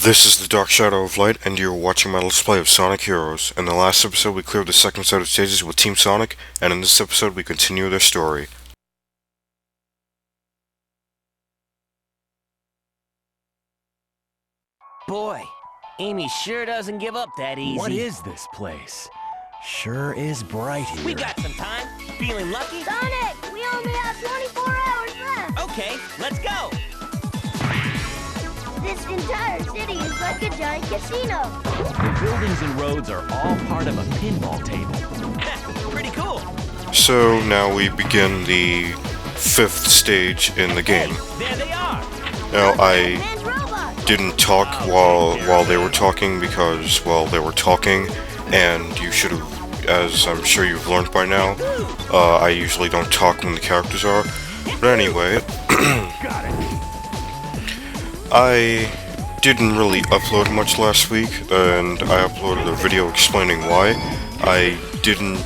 This is the Dark Shadow of Light, and you're watching my Let's Play of Sonic Heroes. In the last episode, we cleared the second set of stages with Team Sonic, and in this episode, we continue their story. Boy, Amy sure doesn't give up that easy. What is this place? Sure is bright here. We got some time. Feeling lucky? Sonic, we only have 24 hours left. Okay, let's go. This entire city is like a giant casino. The buildings and roads are all part of a pinball table. Pretty cool. So, now we begin the fifth stage in the game. There they are. Now, I Man's robot. didn't talk while they were talking because, well, they were talking, and you should have, as I'm sure you've learned by now, I usually don't talk when the characters are. But anyway, I didn't really upload much last week, and I uploaded a video explaining why. I didn't,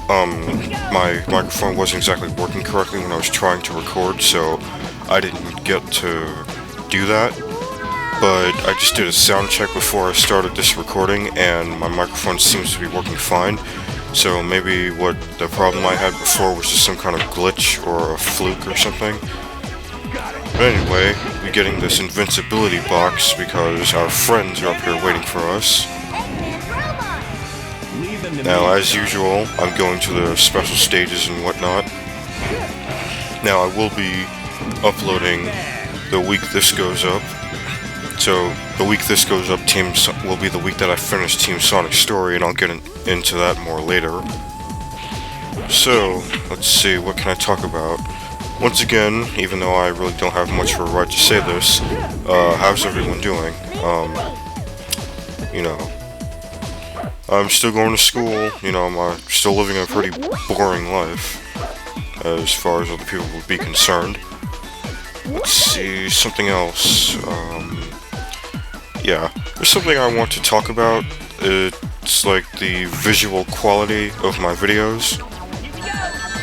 my microphone wasn't exactly working correctly when I was trying to record, so I didn't get to do that. But I just did a sound check before I started this recording, and my microphone seems to be working fine. So maybe what the problem I had before was just some kind of glitch or a fluke or something. But anyway, we're getting this invincibility box because our friends are up here waiting for us. Eggman's robot. Leave them to Now, me. as usual, I'm going to the special stages and whatnot. Now, I will be uploading the week this goes up. So, the week this goes up will be the week that I finish Team Sonic's story, and I'll get into that more later. So, let's see, what can I talk about? Once again, even though I really don't have much of a right to say this, how's everyone doing? You know, I'm still going to school, you know, I'm still living a pretty boring life, as far as other people would be concerned. Let's see, something else, yeah, there's something I want to talk about. It's like the visual quality of my videos.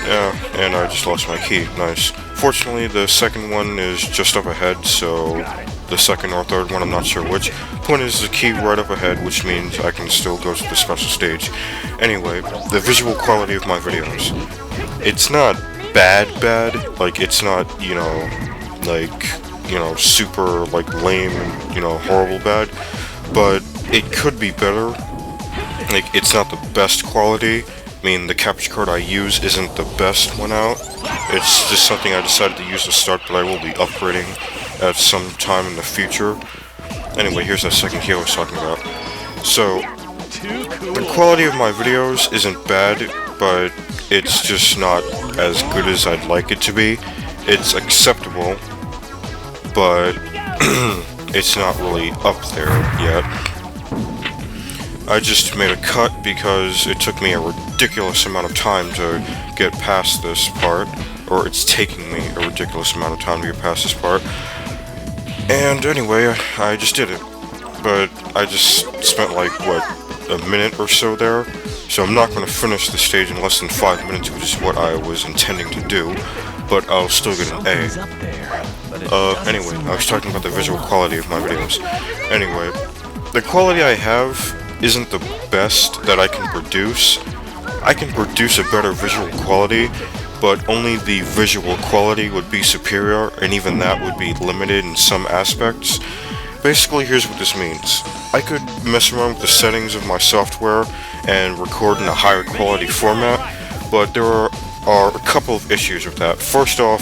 Yeah, and I just lost my key. Nice. Fortunately, the second one is just up ahead, so the second or third one, I'm not sure which. Point is, the key right up ahead, which means I can still go to the special stage. Anyway, the visual quality of my videos. It's not bad, like, it's not, you know, like, you know, super, like, lame and, you know, horrible bad, but it could be better. Like, it's not the best quality. I mean, the capture card I use isn't the best one out. It's just something I decided to use to start, but I will be upgrading at some time in the future. Anyway, here's that second key I was talking about. So, the quality of my videos isn't bad, but it's just not as good as I'd like it to be. It's acceptable, but it's not really up there yet. I just made a cut because it took me a ridiculous amount of time to get past this part, or it's taking me a ridiculous amount of time to get past this part. And anyway, I just did it. But I just spent like, what, a minute or so there? So I'm not going to finish the stage in less than 5 minutes, which is what I was intending to do, but I'll still get an A. Something's up there, but it doesn't Anyway, seem I was like talking about the visual quality of my videos. Anyway, the quality I have isn't the best that I can produce. I can produce a better visual quality, but only the visual quality would be superior, and even that would be limited in some aspects. Basically, here's what this means. I could mess around with the settings of my software and record in a higher quality format, but there are a couple of issues with that. First off,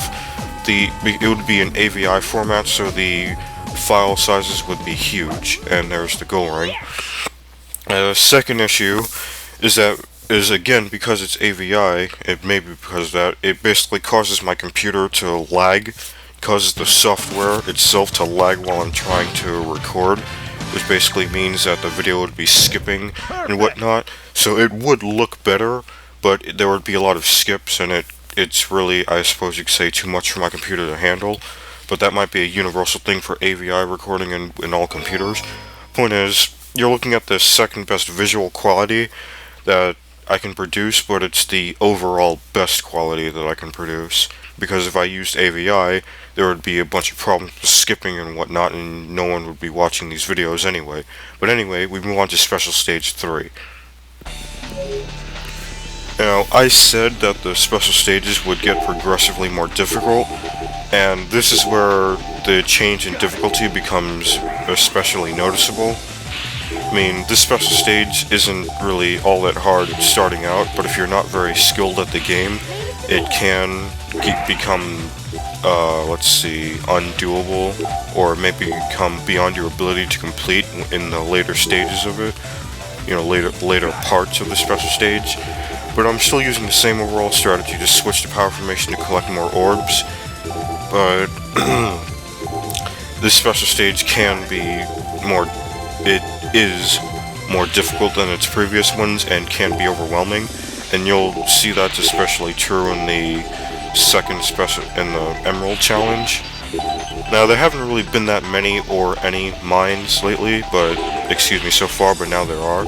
it would be an AVI format, so the file sizes would be huge, and there's the goal ring. The second issue is again, because it's AVI, it may be because of that, it basically causes my computer to lag, causes the software itself to lag while I'm trying to record, which basically means that the video would be skipping and whatnot, so it would look better, but there would be a lot of skips, and it's really, I suppose you could say, too much for my computer to handle, but that might be a universal thing for AVI recording in all computers. Point is, you're looking at the second best visual quality that I can produce, but it's the overall best quality that I can produce. Because if I used AVI, there would be a bunch of problems with skipping and whatnot, and no one would be watching these videos anyway. But anyway, we move on to Special Stage 3. Now, I said that the special stages would get progressively more difficult, and this is where the change in difficulty becomes especially noticeable. I mean, this special stage isn't really all that hard starting out, but if you're not very skilled at the game, it can become, undoable, or maybe become beyond your ability to complete in the later stages of it. You know, later parts of the special stage. But I'm still using the same overall strategy to switch to power formation to collect more orbs. But this special stage can be more. It is more difficult than its previous ones and can be overwhelming. And you'll see that's especially true in the second in the Emerald Challenge. Now, there haven't really been that many or any mines lately, so far, but now there are.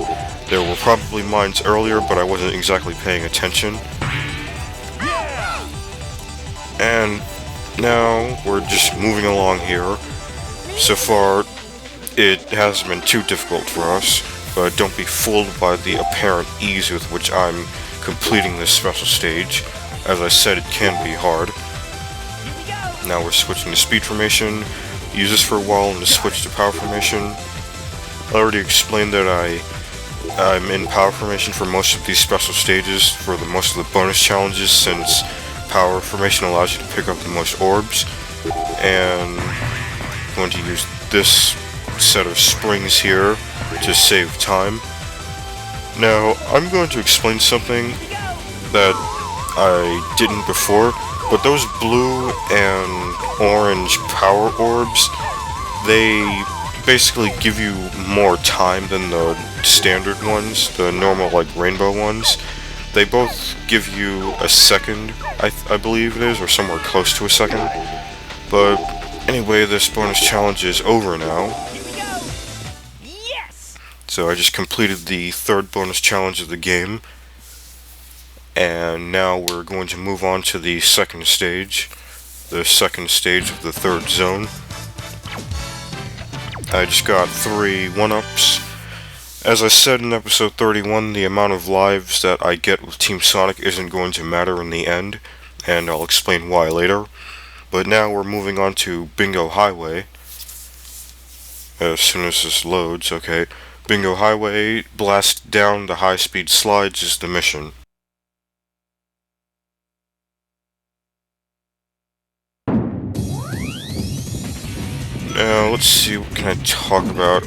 There were probably mines earlier, but I wasn't exactly paying attention. And now we're just moving along here. So far, it hasn't been too difficult for us, but don't be fooled by the apparent ease with which I'm completing this special stage. As I said, it can be hard. Now we're switching to speed formation. Use this for a while and to switch to power formation. I already explained that I'm in power formation for most of these special stages for most of the bonus challenges, since power formation allows you to pick up the most orbs. And I'm going to use this set of springs here to save time. Now, I'm going to explain something that I didn't before, but those blue and orange power orbs, they basically give you more time than the standard ones, the normal rainbow ones. They both give you a second, I believe it is, or somewhere close to a second. But anyway, this bonus challenge is over now. Yes! So I just completed the third bonus challenge of the game. And now we're going to move on to the second stage of the third zone. I just got 3 1-ups. As I said in episode 31, the amount of lives that I get with Team Sonic isn't going to matter in the end, and I'll explain why later. But now we're moving on to Bingo Highway. As soon as this loads, okay. Bingo Highway, blast down the high-speed slides is the mission. Now, let's see, what can I talk about?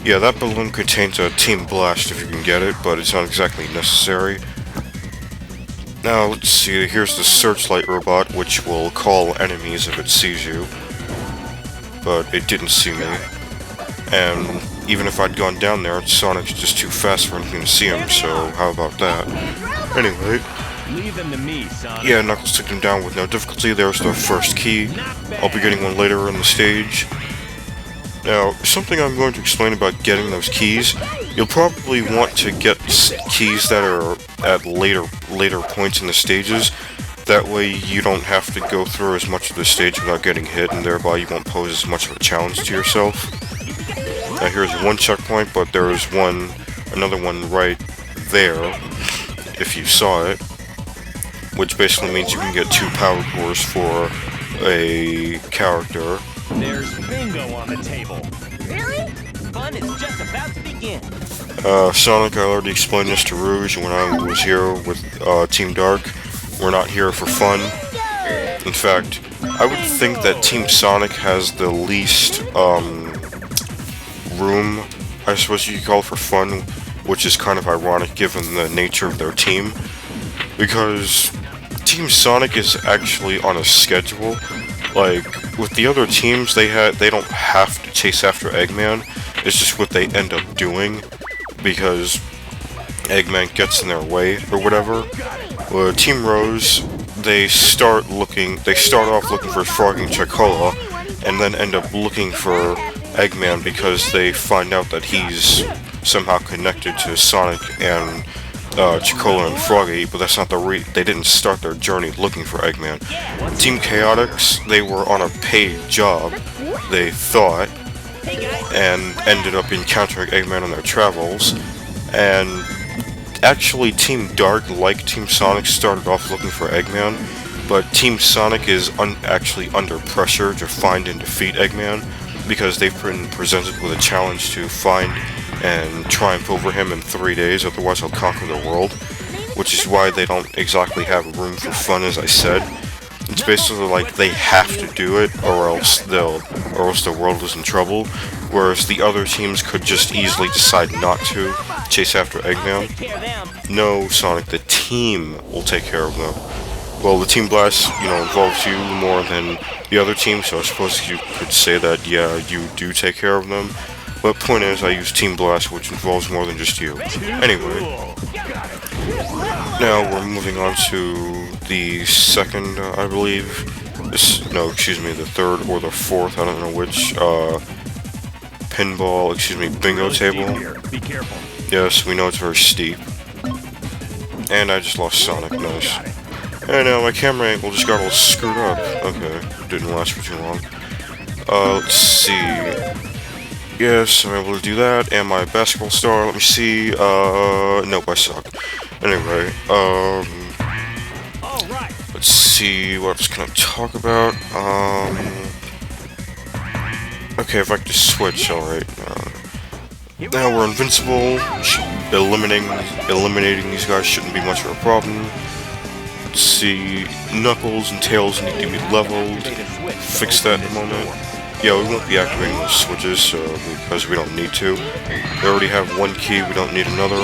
Yeah, that balloon contains a Team Blast if you can get it, but it's not exactly necessary. Now, let's see, here's the Searchlight Robot, which will call enemies if it sees you. But it didn't see me. And even if I'd gone down there, Sonic's just too fast for anything to see him, so how about that? Anyway. Leave them to me, Sonic. Yeah, Knuckles took him down with no difficulty. There's the first key. I'll be getting one later in the stage. Now, something I'm going to explain about getting those keys. You'll probably want to get keys that are at later points in the stages. That way you don't have to go through as much of the stage without getting hit, and thereby you won't pose as much of a challenge to yourself. Now here's one checkpoint, but there is another one right there, if you saw it. Which basically means you can get 2 power cores for a character. There's bingo on the table. Really? Fun is just about to begin. Sonic, I already explained this to Rouge when I was here with Team Dark. We're not here for fun. In fact, I would think that Team Sonic has the least room, I suppose you could call it, for fun, which is kind of ironic given the nature of their team. Because Team Sonic is actually on a schedule. Like, with the other teams, they don't have to chase after Eggman. It's just what they end up doing, because Eggman gets in their way, or whatever. Well, Team Rose, they start off looking for Froggy and Chocola, and then end up looking for Eggman because they find out that he's somehow connected to Sonic and Chicola and Froggy, but that's not they didn't start their journey looking for Eggman. Team Chaotix, they were on a paid job, they thought, and ended up encountering Eggman on their travels, and actually Team Dark, like Team Sonic, started off looking for Eggman, but Team Sonic is actually under pressure to find and defeat Eggman, because they've been presented with a challenge to find and triumph over him in 3 days, otherwise he'll conquer the world, which is why they don't exactly have room for fun, as I said. It's basically like they have to do it, or else the world is in trouble, whereas the other teams could just easily decide not to chase after Eggman. No, Sonic, the team will take care of them. Well, the Team Blast, involves you more than the other team, so I suppose you could say that, yeah, you do take care of them. But point is, I use Team Blast, which involves more than just you. Anyway, now we're moving on to the second, I believe. The third or the fourth, I don't know which, bingo table. Be careful. Yes, we know it's very steep. And I just lost Sonic, nice. And now my camera angle just got a little screwed up. Okay, didn't last for too long. Let's see. Yes, I'm able to do that, and my basketball star, let me see, nope, I suck. Anyway, let's see, what else can I talk about? Okay, if I could just switch, alright. Now we're invincible, eliminating these guys shouldn't be much of a problem. Let's see, Knuckles and Tails need to be leveled, fix that in a moment. Yeah, we won't be activating those switches, because we don't need to. We already have one key, we don't need another.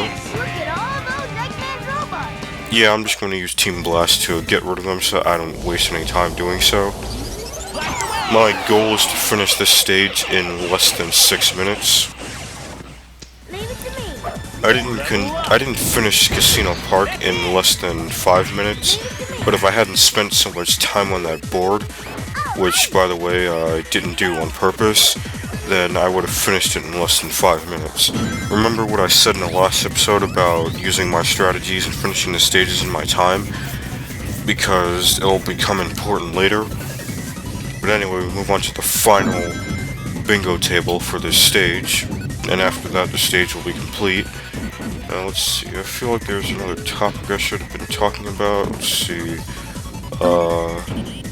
Yeah, I'm just going to use Team Blast to get rid of them so I don't waste any time doing so. My goal is to finish this stage in less than 6 minutes. I didn't finish Casino Park in less than 5 minutes, but if I hadn't spent so much time on that board, which, by the way, I didn't do on purpose, then I would have finished it in less than 5 minutes. Remember what I said in the last episode about using my strategies and finishing the stages in my time? Because it'll become important later. But anyway, we move on to the final bingo table for this stage, and after that the stage will be complete. Now let's see, I feel like there's another topic I should have been talking about. Let's see,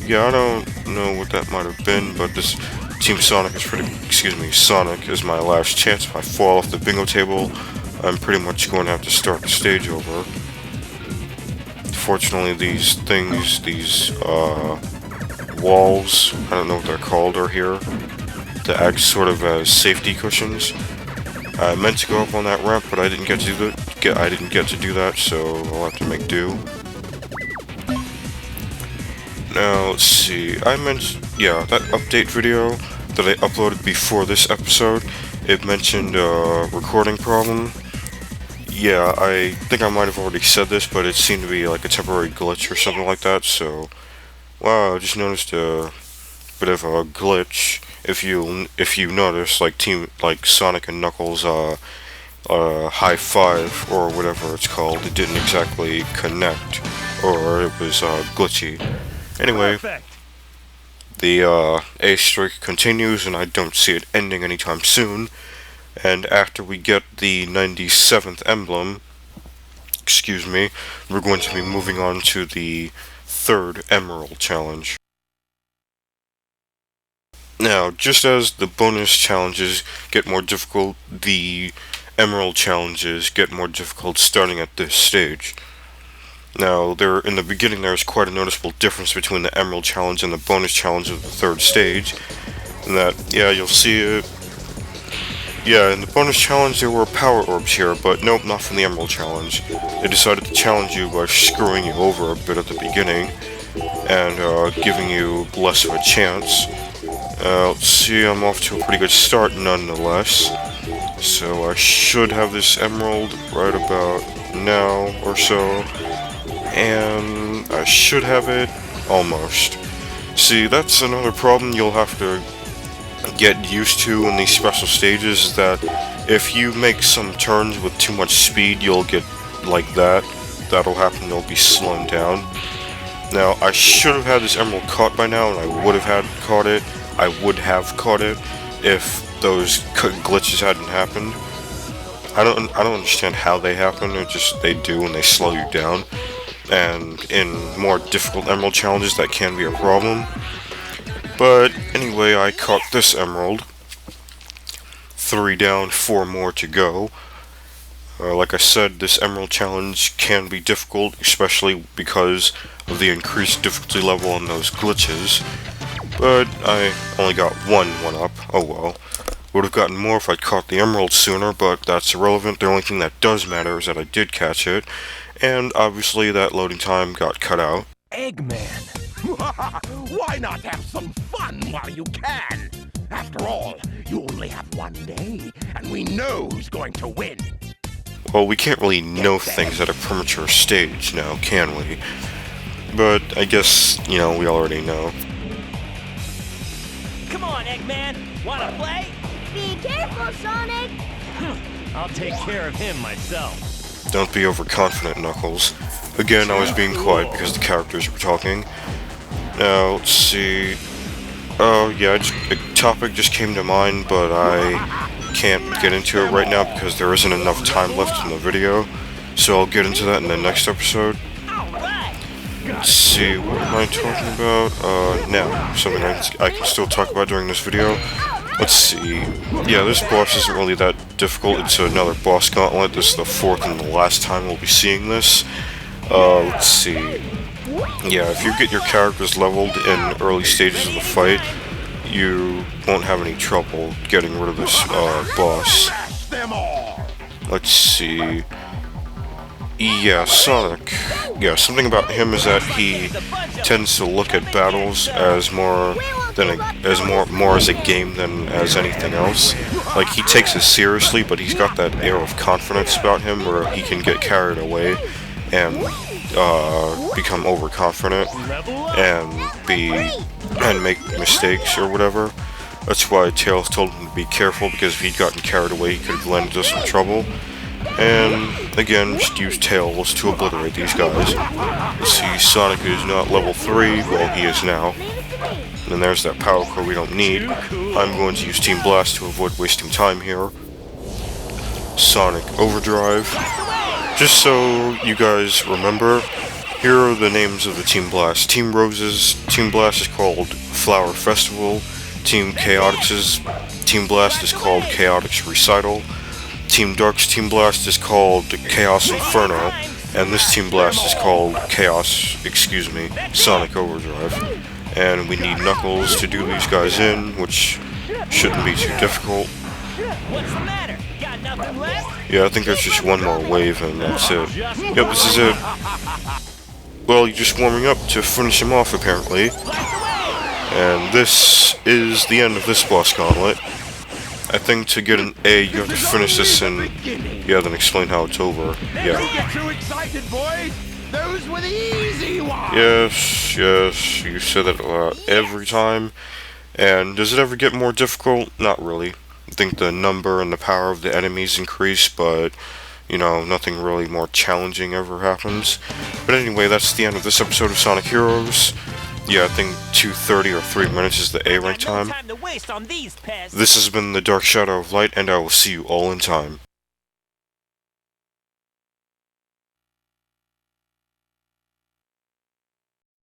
yeah, I don't know what that might have been, but this Team Sonic is Sonic is my last chance. If I fall off the bingo table, I'm pretty much going to have to start the stage over. Fortunately, these walls, I don't know what they're called, are here to act sort of as safety cushions. I meant to go up on that ramp, but I didn't get to do that, so I'll have to make do. Now, let's see, that update video that I uploaded before this episode, it mentioned a recording problem. Yeah, I think I might have already said this, but it seemed to be like a temporary glitch or something like that, so, wow, I just noticed a bit of a glitch. If you notice, like Sonic and Knuckles, high five, or whatever it's called, it didn't exactly connect, or it was, glitchy. Anyway, the A streak continues, and I don't see it ending anytime soon. And after we get the 97th emblem, we're going to be moving on to the third Emerald challenge. Now, just as the bonus challenges get more difficult, the Emerald challenges get more difficult starting at this stage. Now, in the beginning there's quite a noticeable difference between the Emerald challenge and the bonus challenge of the third stage. And that, yeah, you'll see it. Yeah, in the bonus challenge there were power orbs here, but nope, not from the Emerald challenge. They decided to challenge you by screwing you over a bit at the beginning, and giving you less of a chance. Let's see, I'm off to a pretty good start nonetheless. So I should have this Emerald right about now or so. And I should have it almost. See, that's another problem you'll have to get used to in these special stages, is that if you make some turns with too much speed, you'll get like that, that'll happen, they'll be slowing down. Now, I should have had this emerald caught by now, and I would have caught it. I would have caught it if those glitches hadn't happened. I don't understand how they happen. It just, they do, and they slow you down. And in more difficult emerald challenges, that can be a problem. But anyway, I caught this emerald. 3 down, 4 more to go. Like I said, this emerald challenge can be difficult, especially because of the increased difficulty level on those glitches. But I only got 1 up. Oh well. Would have gotten more if I'd caught the emerald sooner, but that's irrelevant. The only thing that does matter is that I did catch it, and obviously that loading time got cut out. Eggman! Why not have some fun while you can? After all, you only have 1 day, and we know who's going to win. Well, we can't really know things at a premature stage now, can we? But I guess, you know, we already know. Come on, Eggman. Wanna play? Be careful, Sonic. I'll take care of him myself. Don't be overconfident, Knuckles. Again, I was being quiet because the characters were talking. Now, let's see. Oh, yeah, a topic just came to mind, but I can't get into it right now because there isn't enough time left in the video. So I'll get into that in the next episode. Let's see, what am I talking about? Now, something I can still talk about during this video. Let's see. Yeah, this boss isn't really that difficult. It's another boss gauntlet. This is the 4th and the last time we'll be seeing this. Let's see. Yeah, if you get your characters leveled in early stages of the fight, you won't have any trouble getting rid of this boss. Let's see. Yeah, Sonic. Yeah, something about him is that he tends to look at battles as more as a game than as anything else. Like, he takes it seriously, but he's got that air of confidence about him where he can get carried away and become overconfident and make mistakes or whatever. That's why Tails told him to be careful, because if he'd gotten carried away, he could have landed us in trouble. And again, just use Tails to obliterate these guys. Let's see, Sonic is not level 3, well, he is now. And then there's that power core we don't need. I'm going to use Team Blast to avoid wasting time here. Sonic Overdrive. Just so you guys remember, here are the names of the Team Blast. Team Rose's Team Blast is called Flower Festival. Team Chaotix's Team Blast is called Chaotix Recital. Team Dark's Team Blast is called Chaos Inferno. And this Team Blast is called Sonic Overdrive. And we need Knuckles to do these guys in, which shouldn't be too difficult. What's the matter? Got nothing left? Yeah, I think there's just one more wave and that's it. Yep, this is it. Well, you're just warming up to finish him off, apparently. And this is the end of this boss gauntlet. I think to get an A, you have to finish this and, yeah, then explain how it's over. Yeah. Don't get too excited, boys. Those were the easy ones. Yes, you say that every time. And does it ever get more difficult? Not really. I think the number and the power of the enemies increase, but, you know, nothing really more challenging ever happens. But anyway, that's the end of this episode of Sonic Heroes. Yeah, I think 2:30 or 3 minutes is the A rank time. Time to waste on these pests. This has been the Dark Shadow of Light, and I will see you all in time.